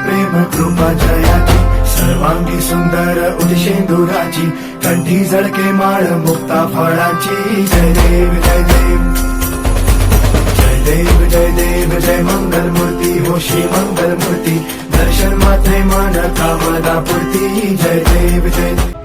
प्रेम कृपा जयाची सर्वांगी सुंदर उदिशेंदुराची कंठी झळके माळ मुक्ता फळाची जय देव जय देव जय देव जय देव जय मंगल मूर्ती हो श्री मंगल मूर्ती दर्शन मात्रे मन कामना पूर्ती जय देव जय देव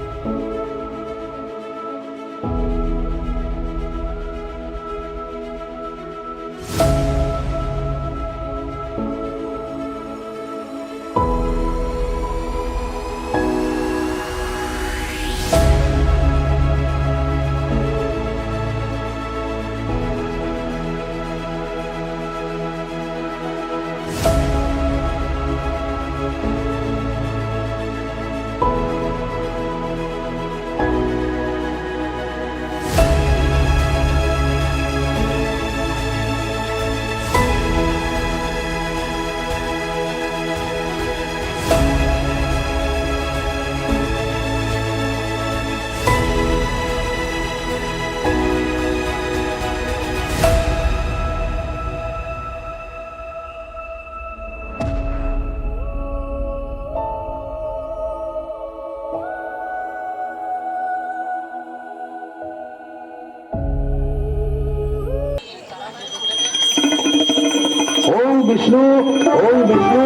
विष्णु ओम विष्णु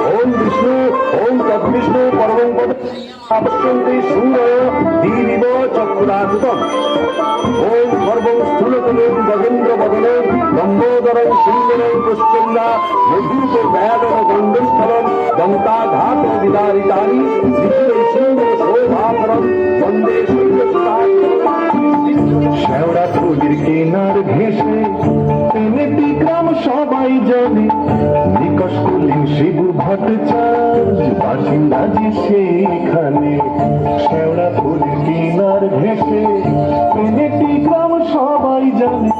ओम विष्णु ओम तद्विष्णु परमं पद पश्यन्ति सूर्य दीविव चक्षुरादितम् ओम सर्वं स्थूलतलं गजेन्द्र वदनं लम्बोदरं सुन्दरं पुष्पन्ना मधुप व्यादन गन्धस्थलं दन्ताघात विदारितानि विजय सुन्दर शोभाकरं वन्दे শ্যাওড়া ফুলের কেনার ঘেঁষে পেনেটি গ্রাম সবাই জানে নিকশ করলেন শিবু ভট্টাচার্য বাসিন্দা যে সেখানে শ্যাওড়া ফুলের কেনার ঘেঁষে পেনেটি গ্রাম সবাই জানে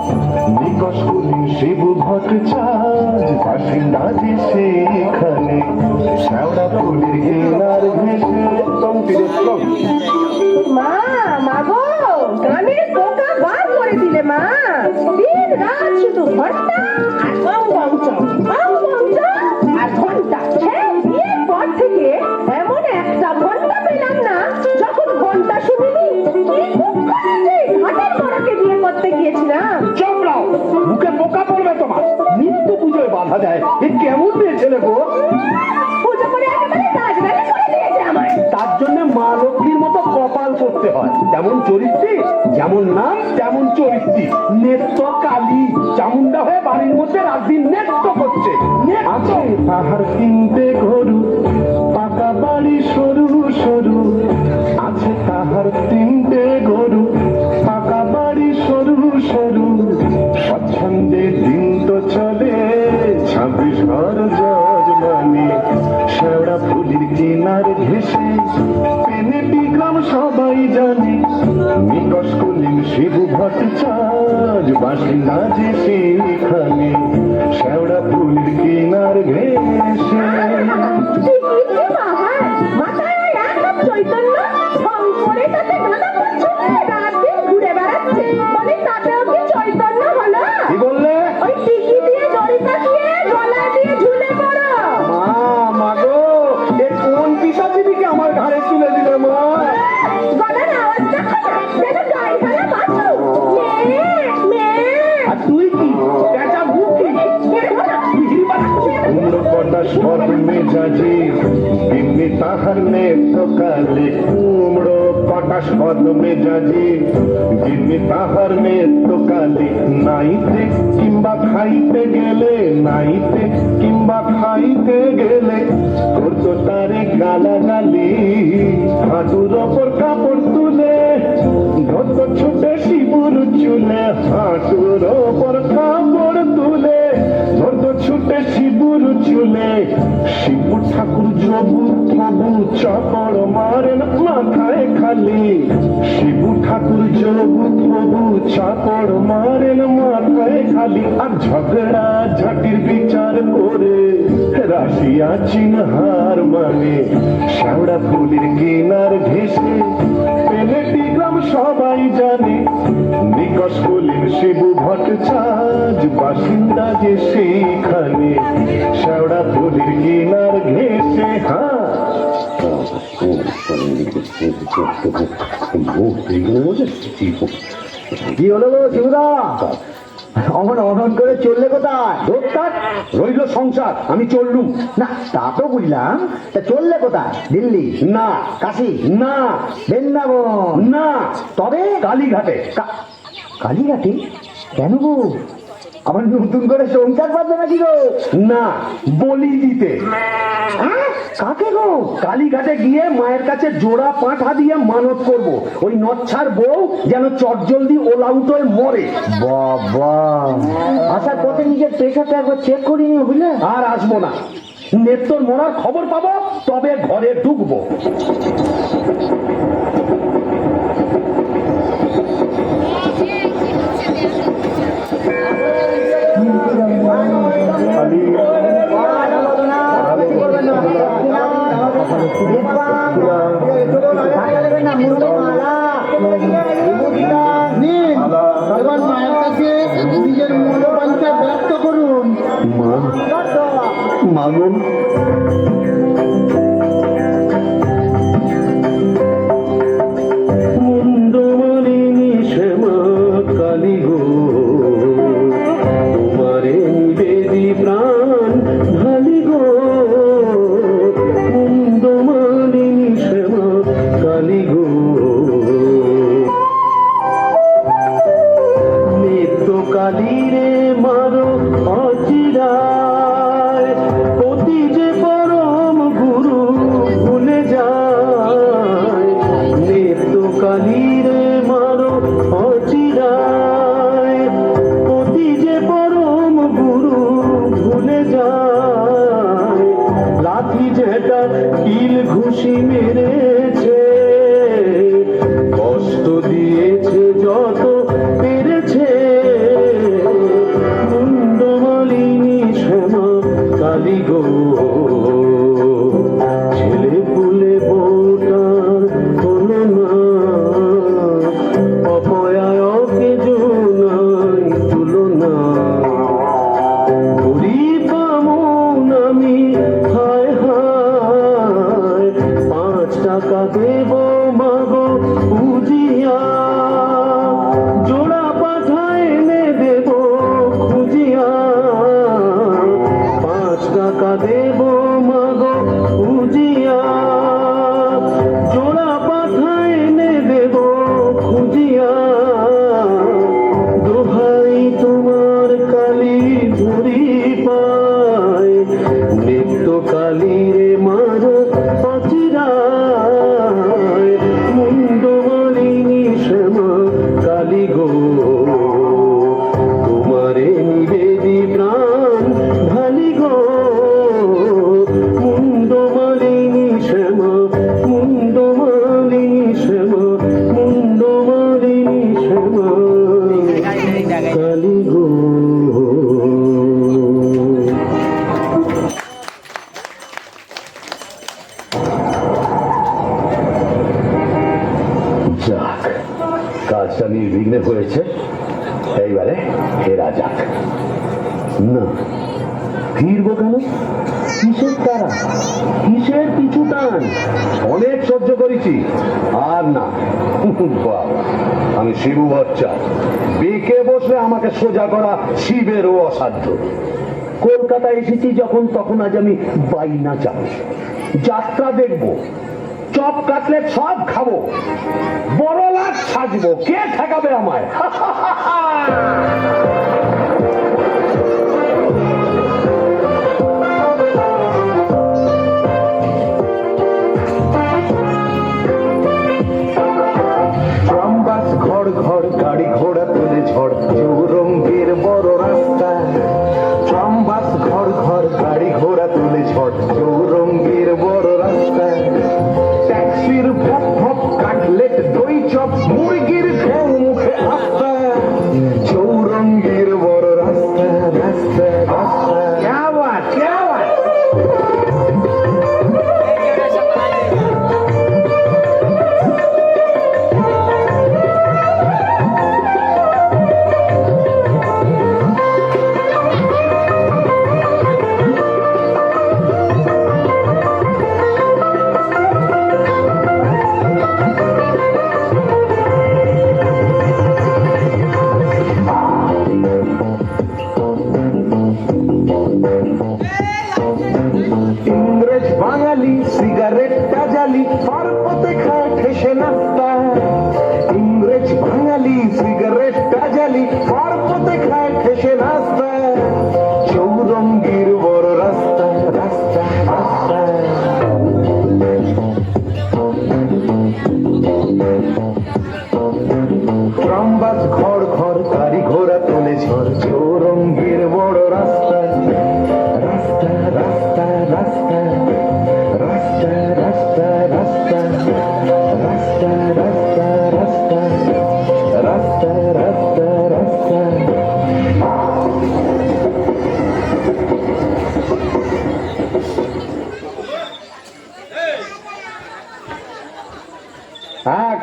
নিকশ করলেন শিবু ভট্টাচার্য বাসিন্দা যে সেখানে শ্যাওড়া ফুলের কেনার ঘেঁষে মা মাগো গানের পোকা বার করে দিলে মা দিন রাত শুধু ঘন্টা আর আর ঘন্টা হ্যাঁ বিয়ের পর থেকে এমন একটা ঘন্টা পেলাম না যখন ঘন্টা শুনিনি হাটের বড়কে বিয়ে করতে গিয়েছিলাম চমড়াও মুখে পোকা পড়বে তোমার নিত্য পুজোয় বাধা দেয় এ কেমন মেয়ে ছেলে গো পুজো করে একেবারে রাজবাড়ি করে দিয়েছে আমায় তার জন্য মা লক্ষ্মীর মতো কপাল করতে হয় যেমন চরিত্রী যেমন নাম তেমন চরিত্রী নেত্য কালী চামুন্ডা হয়ে বাড়ির মধ্যে রাতদিন নেত্য করছে আছে তাহার কিনতে গরু পাকা বাড়ি সরু সরু আছে তাহার তিনটে গরু পাকা বাড়ি সরু সরু স্বচ্ছন্দে দিন তো চলে 26 ঘর যজমানি শ্যাওড়া ফুলের কেনার ঘেঁষে পেনেটি গ্রাম সবাই জানে নিকশ করলেন শিবু ভট্টাচার্য বাসিন্দা যে সেখানে শ্যাওড়া ফুলের কেনার ঘেঁষে চৈতন্য শঙ্করে তাতে গাঁদা করছে রাত দিন ঘুরে বেড়াচ্ছে বলে তাতেও কি চৈতন্য হলো কি বললে ওই টিকি দিয়ে দড়ি কাটিয়ে গলা দিয়ে ঝুলে পড়ো মা গো এ কোন পিসাচিদিকে আমার ঘাড়ে তুলে দিলে মা গলার আওয়াজটা যেন গায়ে ফেলা বাঁচো আর তুই কি পেঁচা মুখি কুমড়ো কটা সব মেজাজি বিন্নি তাহার নেত্য কালে কুমড়ো কটা সদ মেজাজি বিন্নি তাহার নেত্য কালে নাইতে কিংবা খাইতে গেলে নাইতে কিংবা খাইতে গেলে করতো তারে গালাগালি হাঁটুর ওপর কাপড় তুলে ধরতো ছুটে শিবুর চুলে হাঁটুর ওপর কাপড় তুলে ধরতো ছুটে শিবুর চুলে শিবু ঠাকুর জবু তবু চকড় মারেন মাথায় খালি শিবু ঠাকুর জবু তবু চকড় মারেন মাথায় খালি আর ঝগড়া ঝাঁটির বিচার করে রাশিয়া চিনহার মানে শ্যাওড়া ফুলের কেনার ঘেঁষে পেলে গ্রাম সবাই জানে নিকশ বলেন শিবু ভট্টাচার্য বাসিন্দা যে সেইখানে শেওড়া ফুলের কিনার ঘেসে কি হলো গো শিবুদা, অমন অনন করে চললে কোথায়? রইল সংসার, আমি চললুম। না তা তো বুঝলাম, তা চললে কোথায়? দিল্লি না, কাশি না, বৃন্দাবন না, তবে কালীঘাটে। কালীঘাটে? কেন গো, আবার নতুন করে সংসার পাবে নাকি গো? না, বলি দিতে। হ্যাঁ? কাকে গো? কালীঘাটে গিয়ে মায়ের কাছে জোড়া পাঁঠা দিয়ে মানত করব, ওই নচ্ছার বউ যেন চটজলদি ওলাউট হয়ে মরে। বাবা, আসার পথে নিজের প্রেশারটা একবার চেক করিনি বুঝলে? আর আসবো না, নেত্তর মরার খবর পাবো তবে ঘরে ঢুকবো। মায়ের কাছে নিজের মনোবাঞ্ছা ব্যক্ত করুন। মাগো, মুন্ডমালিনী শ্যামা কালী গো, তোমারে নিবেদি প্রাণ ঢালি গো। মুন্ডমালিনী শ্যামা কালী গো, নিত্য কালী রে মারো অচিরায়, অতি যে পরম গুরু ভুলে যায়। নিত্য কালী রে মারো অচিরায়, অতি যে পরম গুরু ভুলে যায়। লাঠি যেটা কিল ঘুষি মেরেছে, কষ্ট দিয়েছে যত পেরেছে। মুন্ডমালিনী শ্যামা কালী গো, ছেলে পুলে বউটার হলো না, অপয়ায়কে জোনাই তুলনা। গরিব বামুন আমি, হায় হায়, 5 টাকা দেব মাগো উজিয়া, জোড়া পাঠায় এনে দেব খুঁজিয়া। 5 টাকা দেব মাগো উজিয়া, জোড়া পাঠায় এনে দেব খুঁজিয়া। দোহাই তোমার কালী ধরি পায়, নিত্য কালী রে মারো অচিরায়। মুন্ডমালিনী শ্যামা কালী গো, তোমারে নিবেদি প্রাণ ঢালি গো। মুন্ডমালিনী শ্যামা, মুন্ডমালিনী শ্যামা, মুন্ডমালিনী শ্যামা কালী গো। যাক, কাজটা নির্বিঘ্নে হয়েছে, এইবারে ফেরা যাক। না, ফিরবো কেন? কিসের তারা, কিসের পিছু টান? অনেক সহ্য করেছি, আর না। বাবা, আমি শিবু ভট্টাচার্য, বেঁকে বসলে আমাকে সোজা করা শিবেরও অসাধ্য। কলকাতা এসেছি যখন, তখন আজ আমি বাইনা চাপ, যাত্রা দেখবো, চপ কাটলেট সব খাবো, বড় লাট সাজবো, কে ঠেকাবে আমায়? ট্রামবাস ঘর ঘর, গাড়ি ঘোড়া তুলে ঝড়, চৌরঙ্গের বড় রাস্তা। ট্রামবাস ঘর ঘর, গাড়ি ঘোড়া তুলে ঝড়, চৌরঙ্গের বড় রাস্তা। ট্যাক্সির ভপ ভপ, কাটলেট দই চপ, মুরগির ঘেউ মুখে আস্তা। চৌরঙ্গের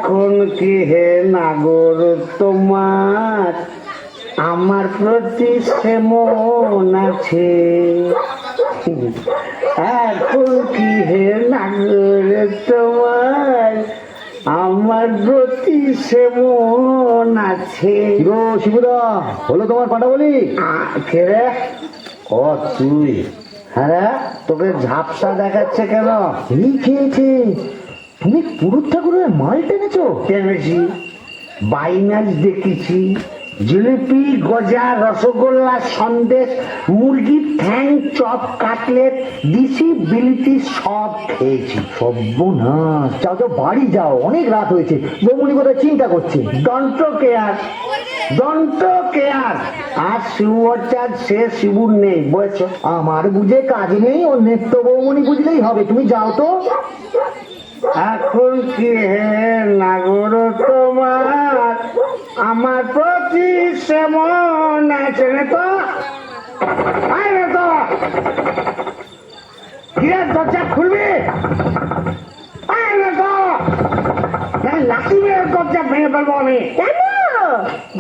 এখন কি হে নাগর তোমার আমার প্রতি সেমন আছে? এখন কি হে নাগর তোমার আমার প্রতি সেমন আছে? গো শিবুদা, হলো তোমার পাটা বলি? কে রে? ও তুই? হ্যাঁ, তোকে ঝাপসা দেখাচ্ছে কেন? এই খেয়েছে, তুমি পুরুত ঠাকুরের মাল টেনেছো? টেনেছি, বাইনাস দেখেছি, জিলিপি, গজা, রসগোল্লা, সন্দেশ, মুরগির ঠ্যাং, চপ, কাটলেট, দিশি, বিলিতি সব খেয়েছি। সর্বনাশ, যাও তো বাড়ি যাও, অনেক রাত হয়েছে। বৌমনি বোধহয় চিন্তা করছে। দন্ত কেয়ার, দন্ত কেয়ার। আর শিবচাঁদ সে শিবুর নেই, বুঝেছো? আমার বুঝে কাজ নেই, ও নেত্য বৌমনি বুঝলেই হবে। তুমি যাও তো। এখন কি হে নাগর তোমার আমার প্রতি সেমন আছে? নে তো, আয় নে তো, কিরে দরজা খুলবি? আয় নে তো, লাঠি মেরে দরজা ভেঙে ফেলবো আমি। কেন?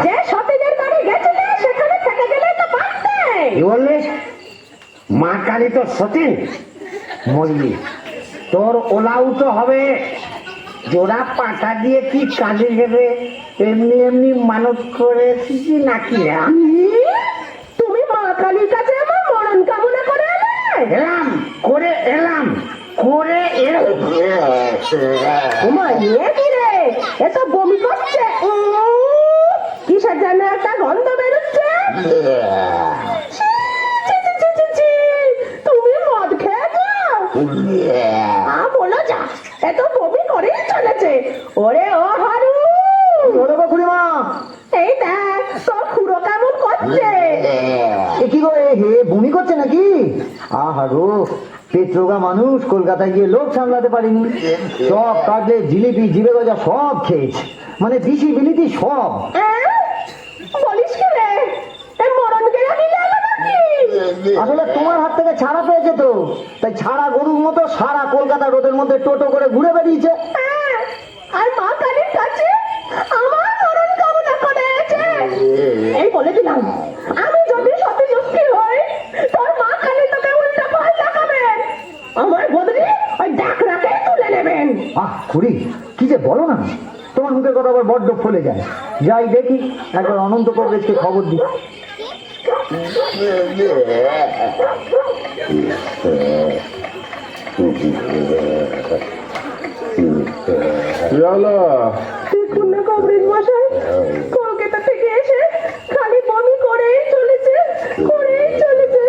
যে সতীনের বাড়ি গেছিলে সেখানে থেকে গেলে তো পারতে। কি বললি? মা কালী তো সতীন, মরলি। তোর ওলাউ তো হবে, জোড়া পাটা দিয়ে কি কাজে গেলে এমনি এমনি মানত করেছিস নাকি? তুমি মা কালীর কাছে আমার মরণ কামনা করে এলে? এলাম করে এলাম করে তোমার ইয়ে কি রে? এ তো বমি করছে। কিসের যেন একটা গন্ধ বেরোচ্ছে। ছি, ছি, ছি, ছি, ছি, ছি। তুমি মদ খেয়েছো? বলো যা, এত বমি করেই চলেছে। ওরে ও হারু, ওরে গো খুড়িমা, এই দেখ তোর খুড়ো কেমন করছে। এ কি গো, এ হে বমি করছে নাকি? আহা গো, পেট্রোগা মানুষ, কলকাতায় গিয়ে লোক সামলাতে পারিনি। সব কাটলে, জিলিপি, জিবে গজা সব খেয়েছে, মানে দিশি বিলিতি সব। বলিস কি রে? এই মরণ গেরামি গেল নাকি? আসলে তোমার হাত থেকে ছাড়া পেয়েছে তো, তাই ছাড়া গরুর মতো সারা কলকাতা রোদের মধ্যে টোটো করে ঘুরে বেরিয়েছে। আর মা কালীর কাছে আমার মরণ কামনা করেছে। এই বলে দিলাম, আমি যদি সতী লক্ষ্মী হই, তোর মা কালী তোকে উল্টা ফল দেখাবেন। আমার বদলে ওই ডাকরাকে তুলে নেবেন। আহ খুড়ি, কি যে বলো না, তোমার মুখের কথা আবার বড্ড ফলে যায়। যাই দেখি, একবার অনন্ত কংগ্রেসকে খবর দিই। দেখুন না কংগ্রেস মশাই, কলকাতা থেকে এসে খালি বমি করেই চলেছে, করেই চলেছে।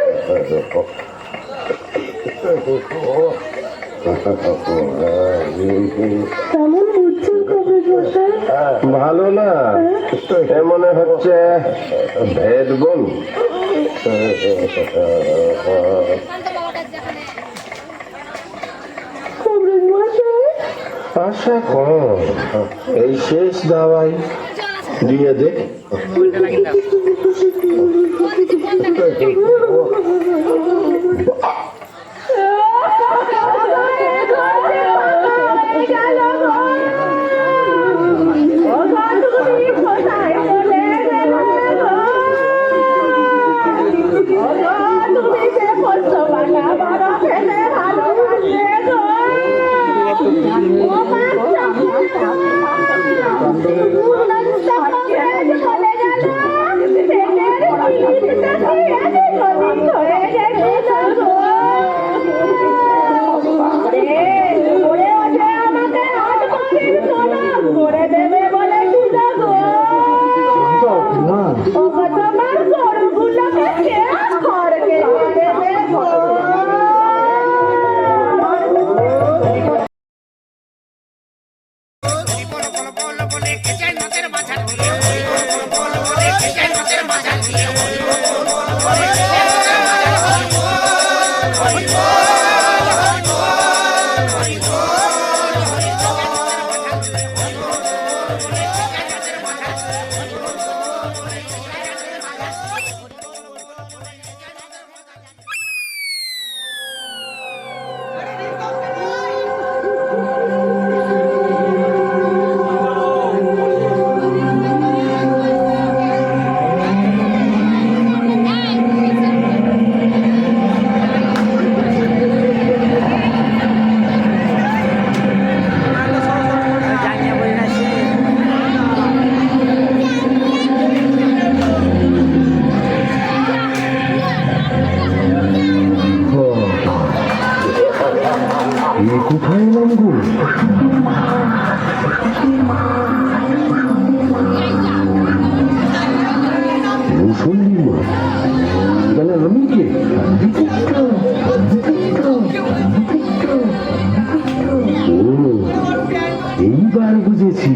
কেমন বুঝছেন কংগ্রেস মশাই? ভালো না, এ মনে হচ্ছে ভেদ বোন। কংগ্রেস মশাই, আশা কর এই শেষ দাওয়াই দিয়ে দে। হয়ে গেল কোথায় এলাম গো? মুসল্লি মা, তাহলে আমি কে? ও, এইবার বুঝেছি,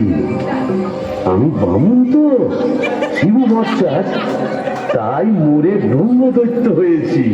আমি বামুন তো, শিবু ভট্টাচ, তাই মোরে ব্রহ্মদৈত্য হয়েছি।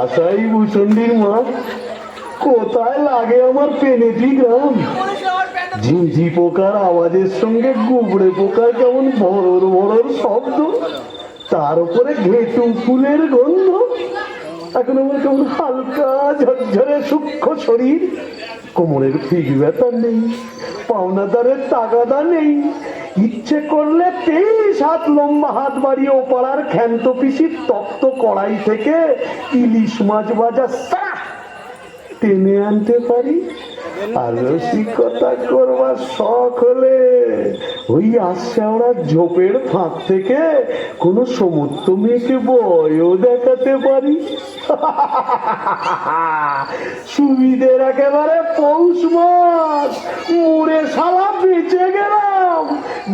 আশাই ভূষণ্ডির মাঠ, কোথায় লাগে আমার পেনেটি গ্রাম। ঝিঁঝি পোকার আওয়াজের সঙ্গে গুবড়ে পোকার কেমন ভরর ভরর শব্দ, তার উপরে ঘেটু ফুলের গন্ধ। এখন আমার কেমন হালকা ঝরঝরে সূক্ষ্ম শরীর, কোমরের ফিক ব্যথা নেই, পাওনাদারের তাগাদা নেই। ইচ্ছে করলে 23 হাত লম্বা হাত বাড়িয়ে ওপাড়ার ক্ষান্ত পিসির তপ্ত কড়াই থেকে ইলিশ মাছ ভাজা টেনে আনতে পারি। আর রসিকতা করবার শখ হলে ওই আশাওড়া ঝোপের ফাঁক থেকে কোনো সমুদ্র মেয়েকে বয়ও দেখাতে পারি। সুবিধের একেবারে পৌষ মাস, মুড়ে শালা বেঁচে গেলাম।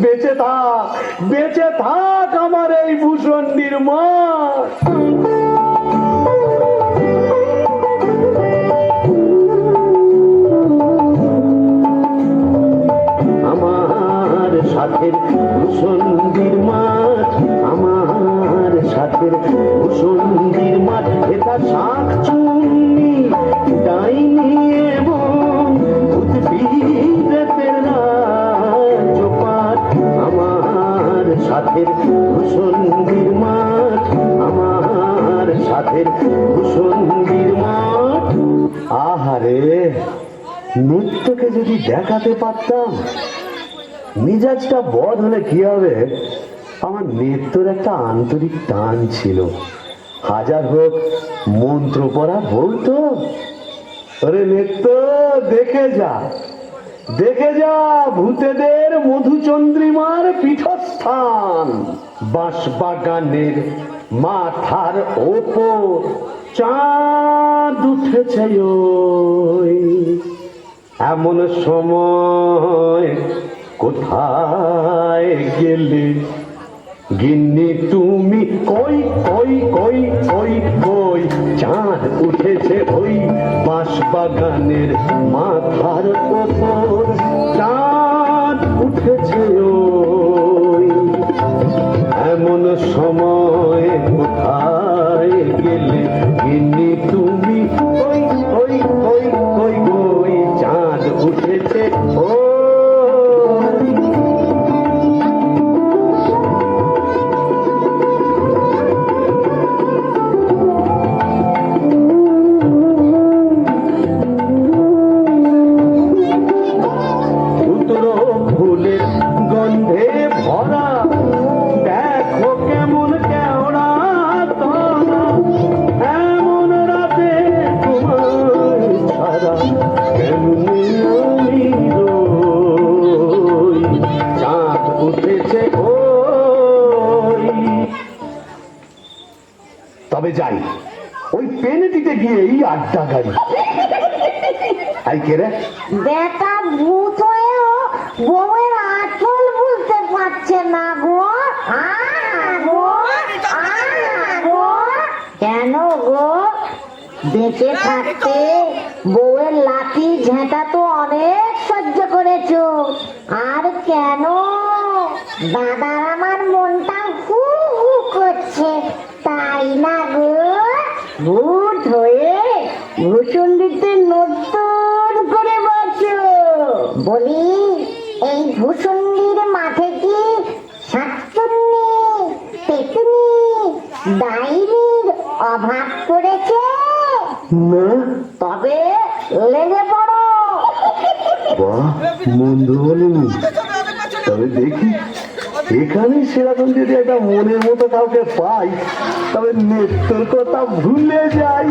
বেঁচে থাক আমার এই ভূষণ্ডির মাঠ। আমার সাথের ভূষণ্ডির মাঠ, আমার সাথের ভূষণ্ডির মাঠ, এটা শাক চুন্নি ডাইনি এবং উদ্ভিদের রাজপাট। আমার সাথের ভূষণ্ডির মাঠ, আমার সাথের ভূষণ্ডির মাঠ। আহারে, নৃত্যকে যদি দেখাতে পারতাম, মিজাজটা বদ হলে কি হবে। আমার নৃত্যর একটা আন্তরিক টান ছিল, হাজার হোক মন্ত্র পড়া বলতো। আরে নৃত্য দেখে যা ভূতেদের মধুচন্দ্রিমার পীঠস্থান। বাঁশবাগানের মাথার ওপর চাঁদ উঠেছে ওই, এমন সময় কোথায় গেলে গিন্নি তুমি কই কই কই কই কই, চাঁদ উঠেছে ওই বাঁশ বাগানের মাথার ওপর, চাঁদ উঠেছে ওই। এমন সময় কোথায় গেলে গিন্নি তুমি কই কই কই কই কই, চাঁদ উঠেছে ওই। গন্ধে ভরা দেখো কেমন কেওড়া তারা, এমন রাতে তোমার ছাড়া কেমনি আমি রই, চাঁদ উঠেছে ওই। তবে যাই, ওই পেনেটিতে গিয়েই আড্ডা গাড়ি। আই কে রে? বেটা ভূত হয়েও বউয়ের আঁচল বুঝতে পারছে না গো। কেন গো? বেঁচে থাকতে বউয়ের লাঠি ঝেঁটা তো অনেক সহ্য করেছো, আর কেন? দাদার আমার মনটা হু হু করছে, তাই না গো? ভূত হয়ে ভূষণ্ডিতে নতুন করে বাঁচো। বলি, এই ভূষণ্ডির মাঠে কি শাকচুন্নি, পেতনি, ডাইনির অভাব পড়েছে? না। তবে লেগে পড়ো। বাহ, মন্দ বলেনি। তবে দেখি, এখানে সেরকম যদি একটা মনের মতো কাউকে পাই, তবে নেত্রর কথা ভুলে যাই।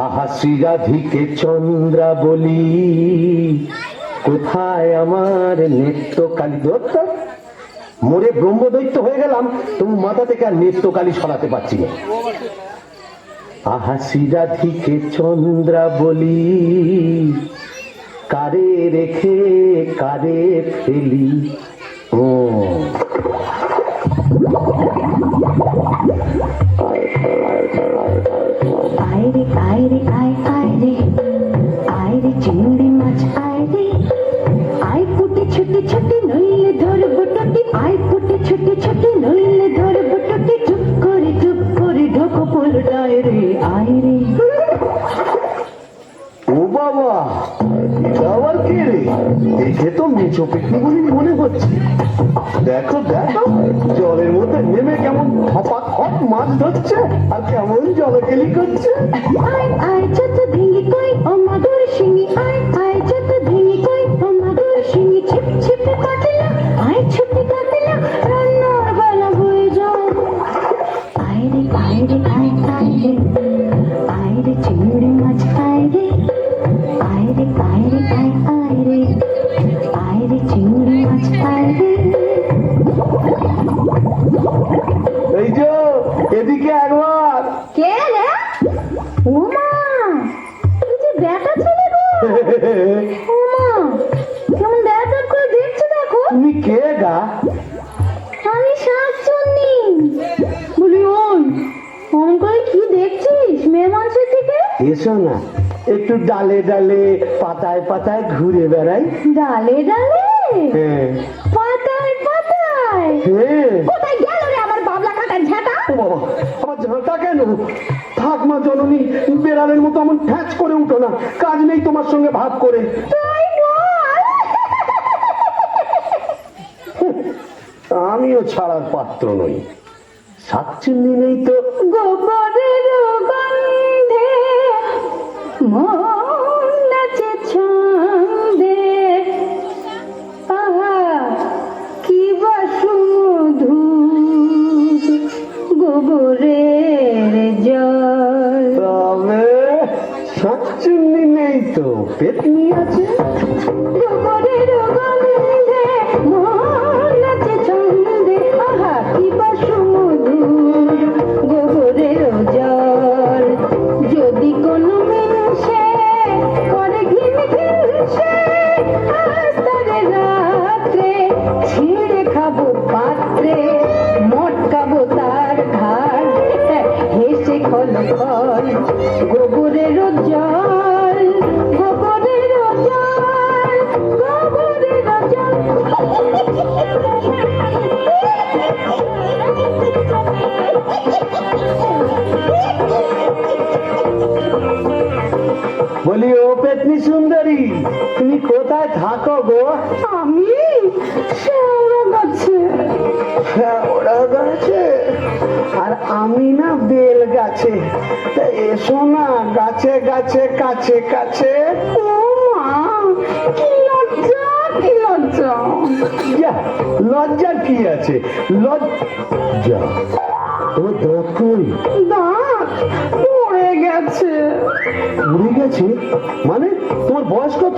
আহা শ্রীরাধিকে চন্দ্রা বলি, কোথায় আমার নেত্রকালী? দত্ত মোরে ব্রহ্মদৈত্য হয়ে গেলাম, তুমি মাথা থেকে আর নেত্রকালী সরাতে পারছি না। আহা শ্রীরাধিকে চন্দ্রা বলি, কারে রেখে কারে ফেলি। ও আইরে আইরে আয় আইরে, আইরে চিংড়ি মাছ আইরে, আই ফুটে ছুটে ছুটে নইলে ধরবো টুটি, আই ফুটে ছুটে ছুটে নইলে ধরবো টুটি, চুপ করে ঢোকো পোলটায় রে আইরে। ও বাবা, আবার কে রে? দেখে তো মেচো পেটনি বলে মনে হচ্ছে। দেখো দেখো, জলের মধ্যে নেমে কেমন খপা খপ মাছ ধরছে, আর কেমন জলকেলি করছে। আয় আয় যত ভেঙে কই ও মাদুর শিঙি, আয় আয় যত ভেঙে কই ও মাদুর শিঙি, ছিপ ছিপে কাটলা, আয় ছুটে কাটলা, রান্নার বেলা হয়ে যাও। আইরে আইরে আয় আইরে, আইরে চিংড়ি মাছ আইরে, আইরে আইরে আয় আইরে, আইরে চিংড়ি মাছ আইরে। এই যে এদিকে একবার। কে রে? ওমা, এই যে বেটা ছেলে গো। ওমা, কেমন ব্যাটার করে দেখছে দেখো। তুমি কে গা? আমি শাকচুন্নি। বলি ওই, ফোন করে কি দেখছিস মেয়ে মানুষের দিকে? এসো না, একটু ডালে ডালে পাতায় পাতায় ঘুরে বেড়াই। ডালে ডালে হ্যাঁ পাতায় পাতায়, হ্যাঁ। কোথায় গেল রে আমার বাবলা কাটার ঝাঁটা? ও বাবা, আমার ঝাঁটা কেন? থাক মা জননী, বেড়ালের মতো এমন ঠ্যাঁচ করে উঠো না, কাজ নেই তোমার সঙ্গে ভাব করে। তাই বল। আমিও ছাড়ার পাত্র নই। শাকচুন্নি নেই তো? গোবরের গন্ধে মন নাচে ছন্দে, আহা কি বাসুমধুর গোবরের জল। তবে শাকচুন্নি নেই তো, পেতনি আছে। গোবরের গন্ধে মন নাচে ছন্দে, আহা কি বাসুমধুর গোবরের জল। যদি কোনো মিনসে করে ঘিন ঘিনসে, বসাবো পাত্রে, মটকাবো তার ঘাড়, হেসে খল খল গোবরের জল, গোবরের জল, গোবরের জল। বলি ও পেতনি সুন্দরী, তুমি কোথায় থাকো গো? আমি শেওড়া গাছে। ওরা গাছে, আর আমি না বেল গাছে। তা এসো না গাছে গাছে কাছে কাছে। ও মা, কি লজ্জা, কি লজ্জা। যা, লজ্জার কি আছে? লজ্জা? তোমার দাঁত কই? দাঁত পড়ে গেছে। উড়ে গেছে মানে? তোমার বয়স কত?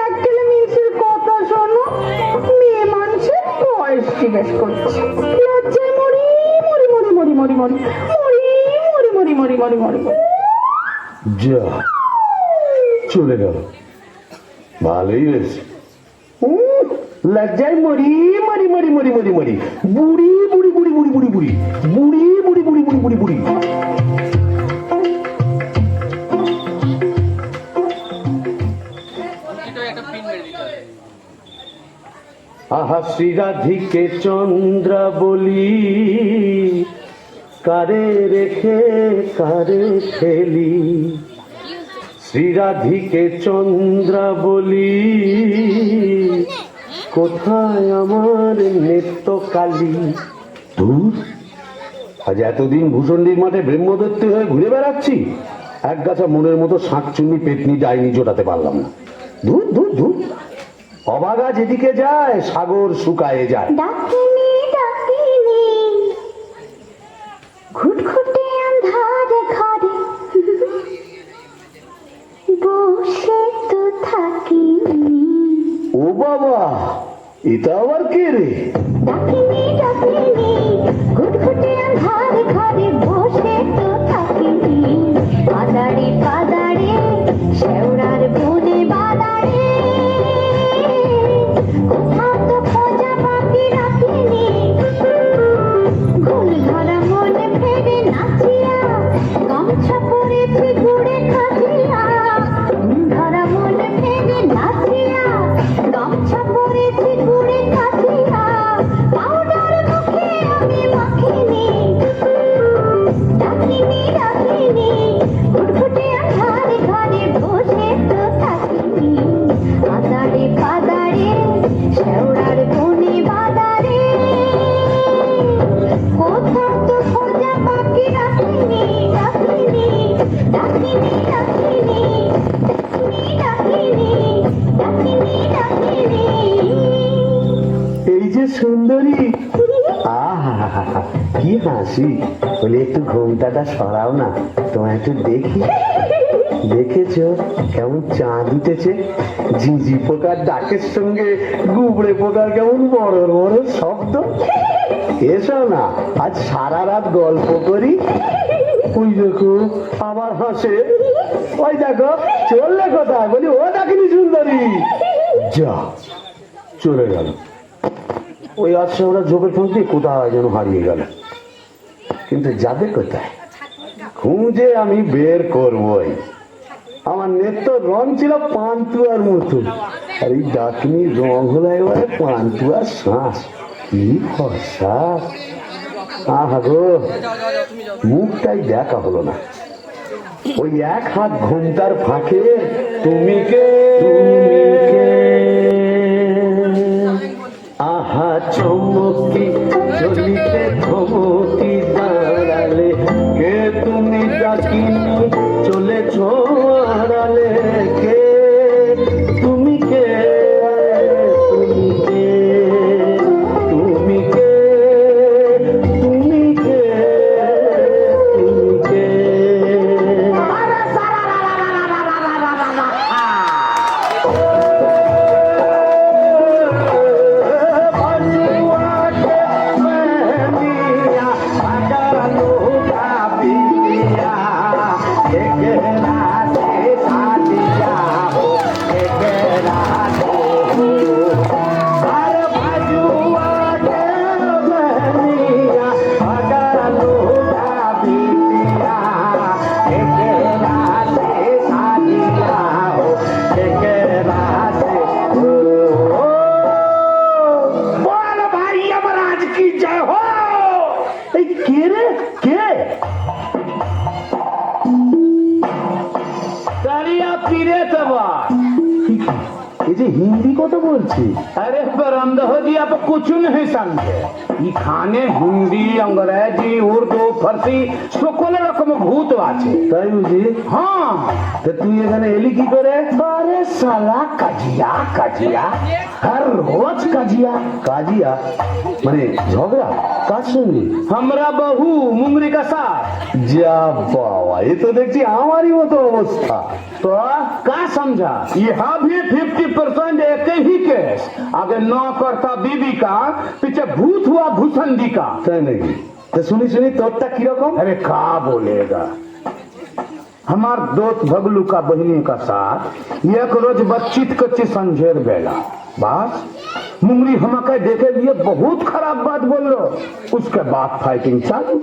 এক কিলোমিটার কথা শোনো, মেয়ে মানুষের বয়স জিজ্ঞেস করছে। লজ্জায় মরি মরি মরি মরি মরি মরি মরি মরি মরি মরি মরি মরি। যা, চলে গেল। ভালোই হয়েছে। লজ্জায় মরি মরি মরি মরি মরি মরি, বুড়ি বুড়ি বুড়ি বুড়ি বুড়ি বুড়ি, বুড়ি বুড়ি বুড়ি বুড়ি বুড়ি বুড়ি। আহা শ্রীরাধিকে চন্দ্রা বলি, কারে রেখে কারে ফেলি। শ্রীরাধিকে চন্দ্রা বলি, কোথায় আমার নেত্য কালী। দূর, আজ এতদিন ভূষণ্ডির মাঠে ব্রহ্মদত্ত হয়ে ঘুরে বেড়াচ্ছি, এক গাছা মনের মতো শাঁকচুন্নি পেতনি ডাইনি জোটাতে পারলাম না। ধুর ধুর ধুর, অবাগা যেদিকে যায় সাগর শুকায়ে যায়। ডাকিনি ডাকিনি ঘুটঘুটে আন্ধার ঘরে বসে তো থাকিনি। ও বাবা, এটা আবার কে রে? ডাকিনি ডাকিনি ঘুটঘুটে আন্ধার ঘরে বসে তো থাকিনি। পাদারে পাদারে শেওড়ার বনে বাদারে, কোথাও তো খোঁজা বাকি রাখিনি। ঘুল ধরা মনে ফেরে নাচিয়া, গামছা পরেছি ঘুরে খাচিয়া। ঘুল ধরা মনে ফেরে নাচিয়া, গামছা পরেছি ঘুরে খাচিয়া। পাউডার মুখে আমি মাখিনি। ডাকিনি ডাকিনি ঘুটঘুটে আন্ধারে ঘরে বসে তো থাকিনি। পাদারে পাদারে শেওড়ার বনে বাদারে, কোথাও তো খোঁজা বাকি রাখিনি। ডাকিনি ডাকিনি ডাকিনি ডাকিনি ডাকিনি ডাকিনি। এই যে সুন্দরী, আহা কি হাসি। বলে একটু ঘোমটাটা সরাও না, তোমায় একটু দেখি। দেখেছো কেমন চাঁদ উঠেছে? ঝিঝি পোকার ডাকের সঙ্গে গুবড়ে পোকার কেমন বড় বড় শব্দ। এসো না, আজ সারা রাত গল্প করি। ওই দেখো আবার হাসে। ওই দেখো চললে কোথায়? বলি ও ডাকিনি সুন্দরী। যা, চলে গেল। ওই আজকে ওরা ঝোপের ফাঁক দিয়ে কোথায় যেন হারিয়ে গেল। কিন্তু যাবে কোথায়? খুঁজে আমি বের করবই। আমার নেত্য রং ছিল পান্তুয়ার মতো, আর এই ডাকিনীর রং হলো এবারে পান্তুয়ার শ্বাস। কি ফর্সা! আহা গো, মুখটাই দেখা হলো না। ওই এক হাত ঘুমটার ফাঁকে তুমি কে, তুমি কে? আহা চমকি চলিতে থমকি দাঁড়ালে, কে তুমি ডাকিনি চলেছ আড়ালে। কে তুমি কে, তুমি কে, তুমি কে, তুমি কে, তুমি কে? बोलছি? अरे बरमदा हो जी, आप कुछ नहीं समझे। ये खाने हिंदी, अंग्रेजी, उर्दू, फारसी সকল রকম ভূত আছে। তাই বুঝি? হ্যাঁ। তো তুই এখানে এলি কি করে? আরে শালা কাজিয়া কাজিয়া, हर रोज কাজিয়া কাজিয়া, মানে ঝগড়া কার সঙ্গে? हमरा बहू मुंगरी का साथ। যা বাবা, এ তো দেখছি আমারই মতো অবস্থা। तो का समझा? यहाँ भी 50% एक ही केस, आगे नौ करता बीबी का, पीछे भूत हुआ भूसंडी का। তাই নাকি? तो सुनी सुनी तोरता किरकम? अरे का बोलेगा, हमार दोस्त भगलू का बहनी का साथ एक रोज बातचीत करती संझेर बेला, बस मुंगरी हमके देखे लिए बहुत खराब बात बोल लो। उसके बाद फाइटिंग चालू।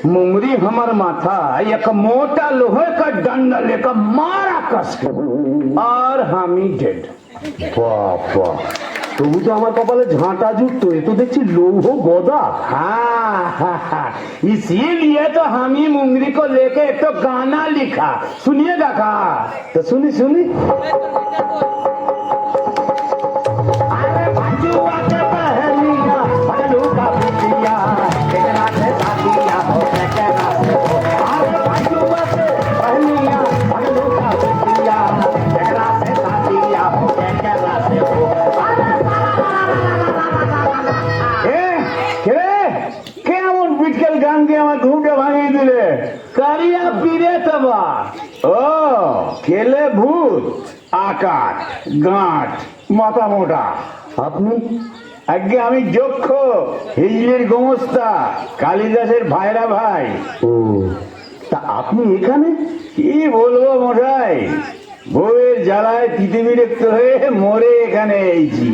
मुंगरी हमार माथा एक मोटा लोहे का डंडा लेकर मारा कस के, और हम ही डेड। बापा, তবু তো আমার কপালে ঝাঁটা জুটতো, এ তো দেখছি লৌহ গদা। हाँ, इसीलिए तो हम ही मुंगरी को लेके एक तो गाना लिखा, सुनिएगा का? तो सुनी सुनी। अरे बाजुआ के पहलिया, पहलू का बिटिया, केकरा से साथिया हो, केकरा से हो। अरे बाजुआ के पहलिया, पहलू का बिटिया, केकरा से साथिया हो, केकरा से हो। কেমন বিটকেল গান দিয়ে আমার ঘুমটা ভাঙিয়ে দিলে? কারিয়া পীরে তবা। ও কেলে ভূত, আকার গাঁট, মাথা মোটা। আপনি? আগে আমি যক্ষ, হিজলির গোমস্তা, কালিদাসের ভাইরা ভাই। ও, তা আপনি এখানে? কি বলবো মশাই, বউয়ের জ্বালায় তিতিবিরক্ত হয়ে মরে এখানে এইছি।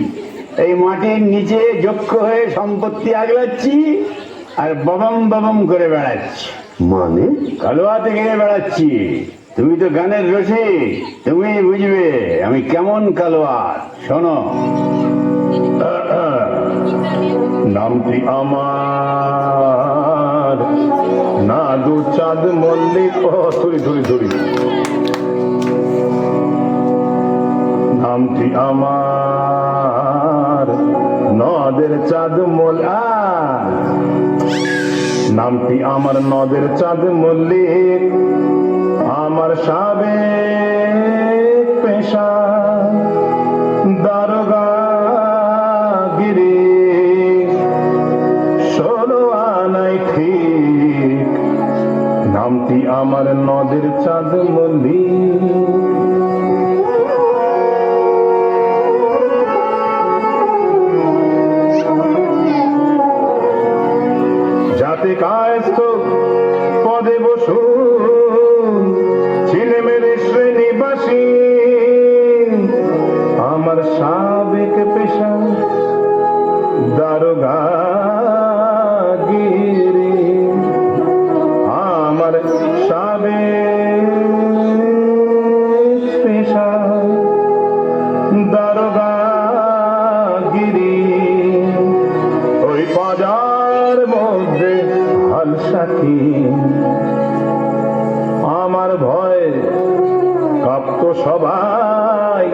এই মাটির নিচে যক্ষ হয়ে সম্পত্তি আগলাচ্ছি আর বাবাম বাবাম করে বেড়াচ্ছি। মানে? কালোয়াতে গিয়ে বেড়াচ্ছি। তুমি তো গানের রসিক, তুমি বুঝবে আমি কেমন কালোয়াত। শোনো, নামটি আমার না দু চাঁদ মল্লিক। ও ধরি ধরি ধরি। নামটি আমার নদের চাঁদ মল্লিক, নামটি আমার নদের চাঁদ মল্লিক, আমার সাবেক পেশা দারোগাগিরি, 16 আনাই ঠিক, নামটি আমার নদের চাঁদ মল্লিক। কায়স্থ পদে বসু ছিলে মেরে শ্রেণীবাসী, আমার সাবেক পেশা দারোগাগিরি, আমার সাবেক পেশা দারোগাগিরি। ওই বাজার মধ্যে সাথী আমার ভয় কাঁপত সবাই,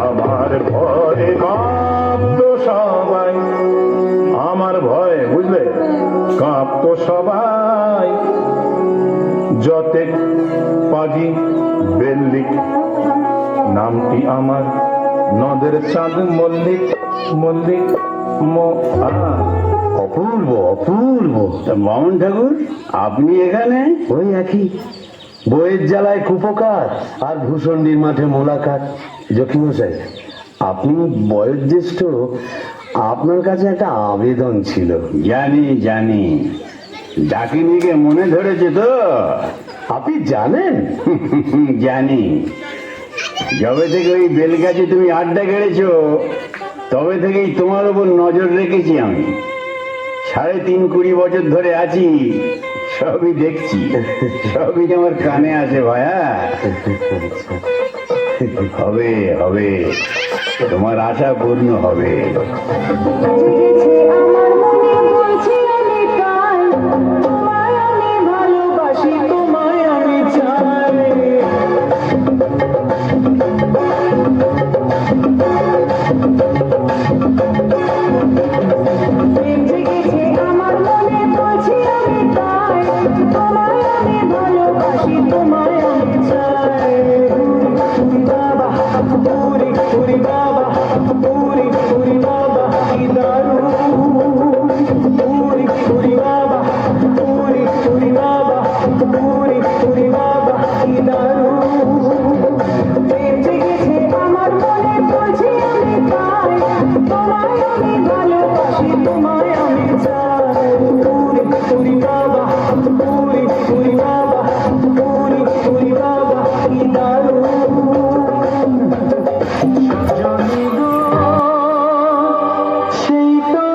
আমার ভয়ে কাঁপত সবাই, আমার ভয়ে বুঝলে কাঁপত সবাই। যতে পাজি বেল্লিক, নামটি আমার নদের চাঁদ মল্লিক, মল্লিক অপূর্ব অপূর্ব। বামন ঠাকুর, আপনি এখানে? ওই একই, বইয়ের জ্বালায় কুপকার আর ভূষণ্ডির মাঠে মোলাকাত। জকিমশাই, আপনি বয়োজ্যেষ্ঠ, আপনার কাছে একটা আবেদন ছিল। জানি জানি, ডাকিনিকে মনে ধরেছে তো? আপনি জানেন? জানি। যবে থেকে ওই বেলগাছে তুমি আড্ডা গেড়েছ, তবে থেকেই তোমার উপর নজর রেখেছি আমি। 3.5 বছর ধরে আছি, সবই দেখছি, সবই আমার কানে আসে ভাইয়া। হবে হবে, তোমার আশা পূর্ণ হবে। প্রেম জেগেছে আমার মনে বলছি আমি তাই তোমায় আমি ভালোবাসি তোমায় আমি চাই পুরি বাবা পুরি পুরি বাবা পুরি পুরি বাবা কি দারুণ পুরি পুরি বাবা পুরি পুরি বাবা পুরি পুরি বাবা কি দারুণ প্রেম জেগেছে আমার মনে বলছি আমি তাই তোমায় আমি ভালোবাসি তোমায় আমি চাই পুরি পুরি বাবা পুরি পুরি বাবা পুরি পুরি বাবা কি দারুণ জনি গো সেই তো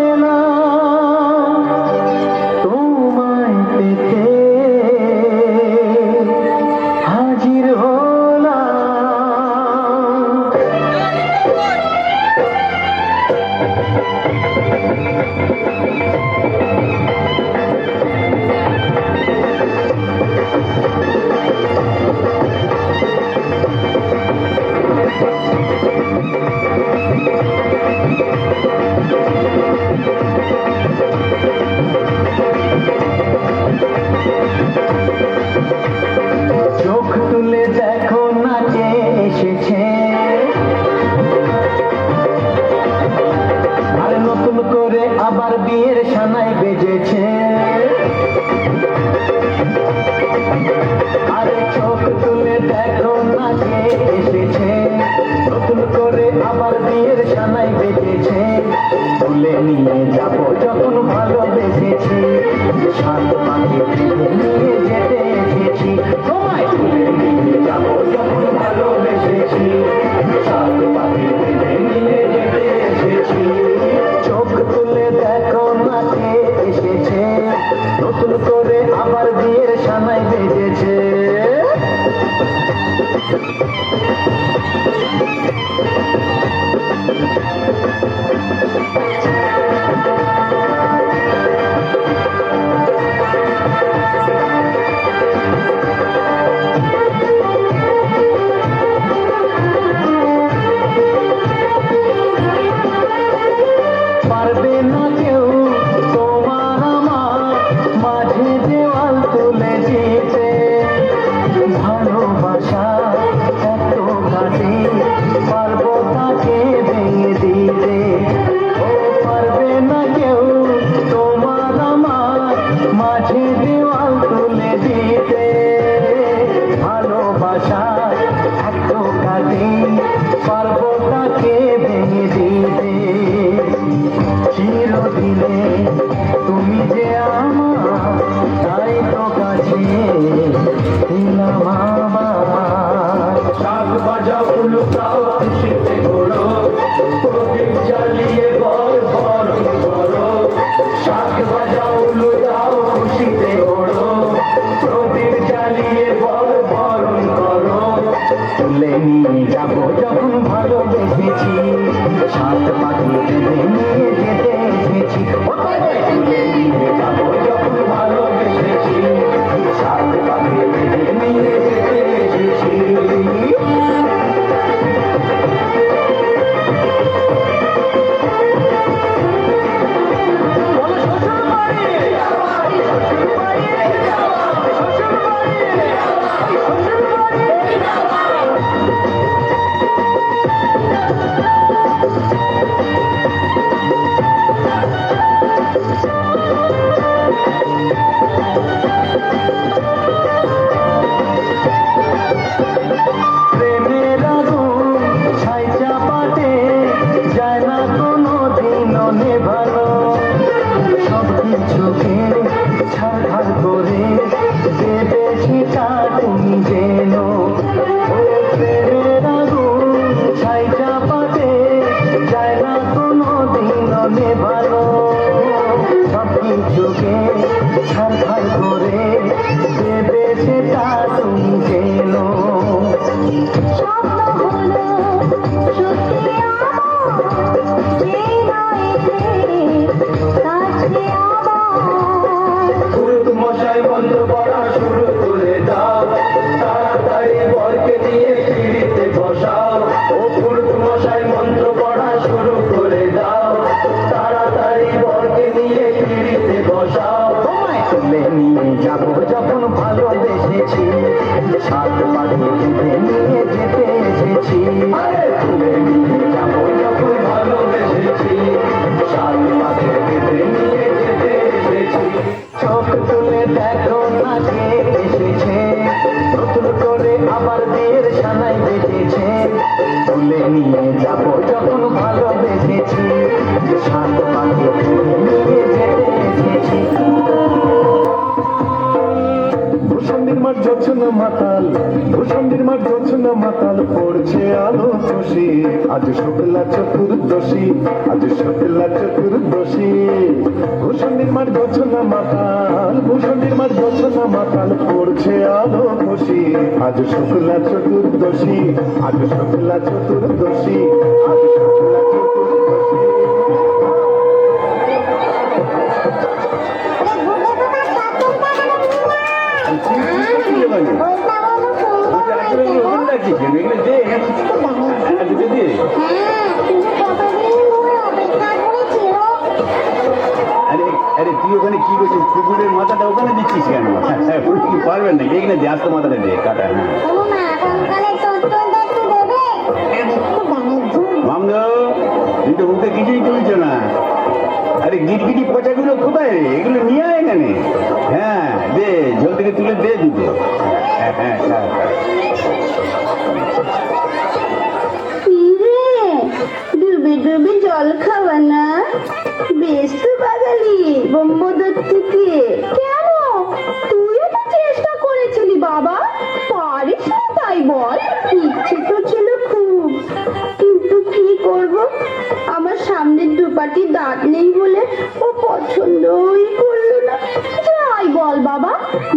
এলাম তোমায় পেতে হাজির হলাম চোখ তুলে দেখো না কে এসেছে আর নতুন করে আবার বিয়ের সানাই বেজেছে আরে চোখ তুলে দেখো না কে এসেছে নতুন করে আবার বিয়ের সানাই বেজেছে তুলে নিয়ে যাব যখন ভালোবেসেছি সাত পাখি নিয়ে যেতে এসেছি তোমায় তুলে নিয়ে যাব যখন ভালোবেসেছি সাত পাখি নিয়ে যেতে এসেছি চোখ তুলে দেখো না কে এসেছে নতুন করে আবার বিয়ের সানাই বেজেছে পারবে না কেউ তোমার আমার মাঝে দেওয়াল তুলে দিতে ভালোবাসা এত ঘাটে পারবো তাকে ভেঙে দিতে ও পারবে না কেউ তোমার আমার মাঝে দেওয়াল তুলে দিতে ভালোবাসা এত ঘাটে পারবো তাকে ভেঙে দিতে চিরদিনে তুমি যে আমার তাই তো কাছে দিলাম আমার শাক বাজাও লুকাও খুশিতে ঘোরো প্রদীপ জ্বালিয়ে বল বরণ করো শাক বাজাও লুকাও খুশিতে ঘোরো প্রদীপ জ্বালিয়ে বল বরণ করো তুলে নিয়ে যাবো যখন ভালোবেসেছি সাত পাখি নিয়ে যেতে এসেছি তুলে নিয়ে যাবো যখন ভালোবেসেছি সাত পাখি নিয়ে যেতে এসেছি মাতাল পড়ছে আলো খুশি, আজ শুক্লা চতুর্দশী, আজ শুক্লা চতুর্দশী। ভূষণীর মাঠ গছনা মাতাল, ভূষণীর মাঠ গছনা মাতাল পড়ছে আলো খুশি, আজ শুক্লা চতুর্দশী, আজ শুক্লা চতুর্দশী, আজ শুক্লা আরে তুই ওখানে কি করছিস? কুকুরের মাথাটা ওখানে দিচ্ছিস কেন? কি পারবেন না? এখানে দিয়ে আসতে মাথাটা দিয়ে কাটা। মামদো, তুই তো মুখে কিছুই তুলছ না। আরে গিটগিটি পচাগুলো কোথায় রে? এগুলো নিয়ে আয় এখানে। হ্যাঁ দে, জল থেকে তুলে দে দিতে। হ্যাঁ হ্যাঁ ডুবে ডুবে জল খাওয়া না, বেশ তো বাঙালি বোম্বদর থেকে। কেন, তুইও তো চেষ্টা করেছিলি বাবা, পারিস না তাই বল? ইচ্ছে তো ছিল খুব, কিন্তু কি করব, আমার সামনের দুপাটি দাঁত নেই বলে ও পছন্দই করলো না। যাই বল বাবা,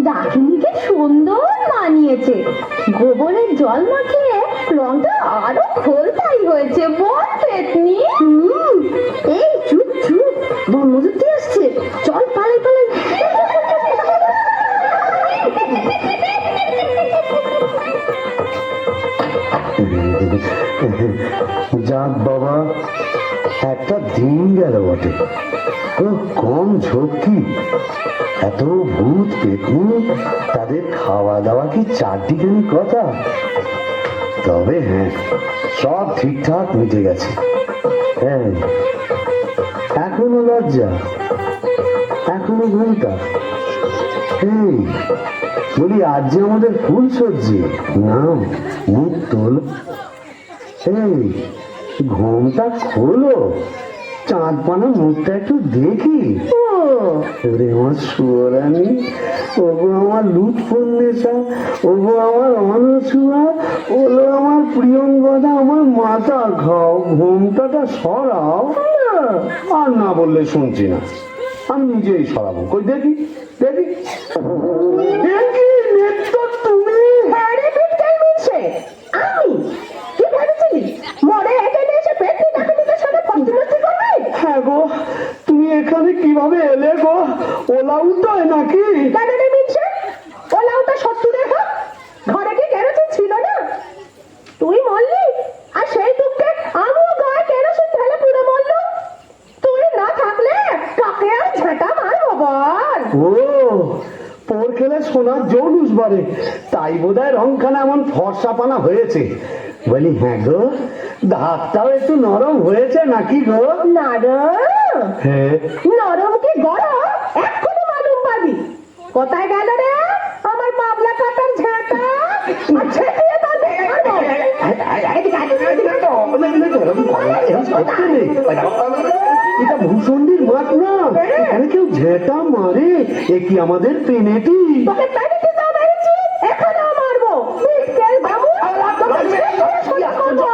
ডাকিনিকে সুন্দর মানিয়েছে, গোবরের জল মাখিয়ে রংটা আরো খোলতাই হয়েছে। বল পেতনি। এই চুপ চুপ, ব্রহ্মদূতি আসছে, চল পালাই পালাই। যাক বাবা, একটা দিন গেল বটে। খুব কম ঝক্কি, এত ভূত পেতনি, তাদের খাওয়া দাওয়া কি চারটিখানি কথা? তবে হ্যাঁ, সব ঠিকঠাক মিটে গেছে। হ্যাঁ, এখনো লজ্জা, এখনো ঘুমটা। এই বলি, আজ যে আমাদের ফুল সজ্জি, নাম মুখ তোল। এই ঘুমটা খোলো, চাঁদ পানা মুখটা একটু দেখি। ওরে আমার সুয়ারানি, ওগো আমার লুৎফুন্নেসা, ওগো আমার অনসুয়া, ওলো আমার প্রিয়ঙ্গদা, আমার মাথা খাও, ঘুমটাটা সরাও। আর না বললে শুনছি না, আমি নিজেই সরাবো। কই দেখি দেখি দেখি, নেত্য তুমি? হ্যাঁ রে, পেটকাই মিলছে। আমি কি ভেবেছিলি মরে এখানে এসে পেটনি ডাকাতিতে সাথে পঞ্চমস্তি করবে? হ্যাঁ গো, তুমি এখানে কিভাবে এলে গো? ওলা উল্টোয় নাকি? কেন রে মিলছে? ওলাও তো 70-এর হোক, ঘরে কি কেরোসিন ছিল না? তুই মরলি, আর সেই দুঃখে আমিও গায়ে কেরোসিন ঢেলে পুরো মরলো। তুই না থাকলে কাকে আর ঝাঁটা মারবো বল? ও, পোর খেলে সোনার জৌলুস বাড়ে, তাই বোধহয় রংখানা এমন ফর্সাপানা হয়েছে। বলি হ্যাঁ গো, ধাতটাও একটু নরম হয়েছে নাকি গো? নরম? হ্যাঁ। নরম কি গরম এখনো মালুম পাবি। কোথায় গেল রে আমার পাবলা কাটার ঝাঁটা? আচ্ছা দিয়ে তো এটা ভূষণ্ডির মাঠ না, এখানে কেউ ঝেঁটা মারে? এ কি আমাদের পেনেটি? তোকে প্যানিতে দাও মেরেছি, এখনো মারবো। মিটকেল বাবু, তোকে ছেড়ে তোকে সোজা করবো।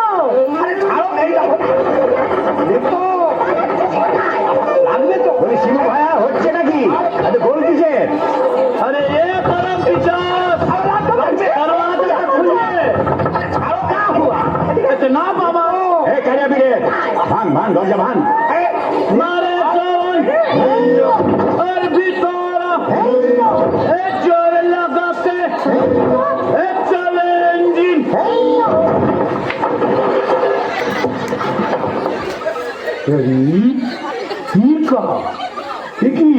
আরে ছাড়ো, এই দেখো দেখো, লাগবে তো। ওই শিবু ভাইয়া হচ্ছে নাকি? আরে গোল কিসের? আরে এ করম পিছাস, না বাবা, এ কারিয়া বিরে ভাঙ ভাঙ, দরজা ভাঙ। মারে চল আর ভিতর এ জোর লাগাতে এ চলে ইঞ্জিন। কি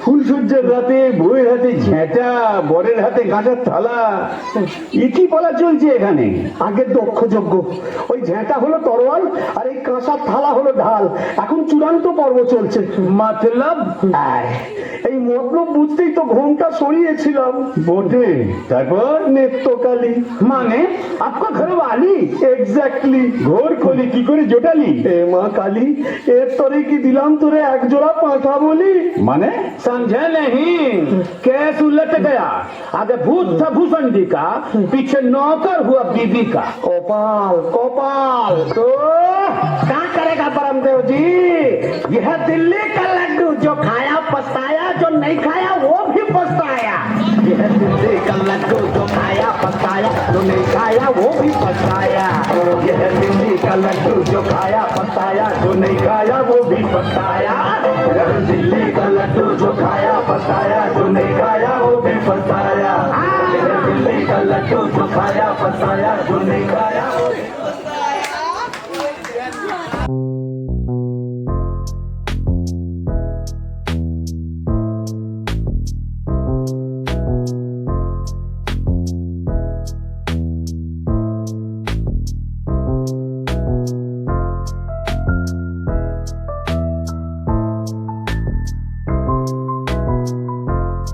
ফুলসজ্জার রাতে বউয়ের হাতে ঝেঁটা, বরের হাতে কাঁটার থালা, এ কি বলা চলছে এখানে? আগের দক্ষ যজ্ঞ, ওই ঝেঁটা হলো তরোয়াল আর এই কাঁসার থালা হলো ঢাল। এখন চূড়ান্ত পর্ব চলছে। মতলব? এই মতলব বুঝতেই তো ঘোমটা সরিয়েছিলাম বটে। তারপর নেত্রকালী মানে আপকা ঘর বালি? এক্স্যাক্টলি। ঘোর খলি কি করে জোটালি? এ মা কালী, এর তরে কি দিলাম তোরে এক জোড়া পাঁঠা বলি? মানে समझे नहीं, केस उलट गया। आगे भूत था भूषण का, पीछे नौकर हुआ बीबी का। गोपाल गोपाल तो क्या करेगा परमदेव जी? यह दिल्ली का लड्डू जो खाया पछताया, जो नहीं खाया वो भी पछताया। यह दिल्ली का लड्डू जो खाया पछताया, जो नहीं खाया वो भी पछताया। यह दिल्ली का लड्डू जो खाया पछताया, जो नहीं खाया वो भी पछताया। यह दिल्ली का लड्डू जो खाया पछताया, जो नहीं खाया वो भी पछताया। यह दिल्ली का लड्डू जो खाया पछताया, जो नहीं खाया वो भी पछताया।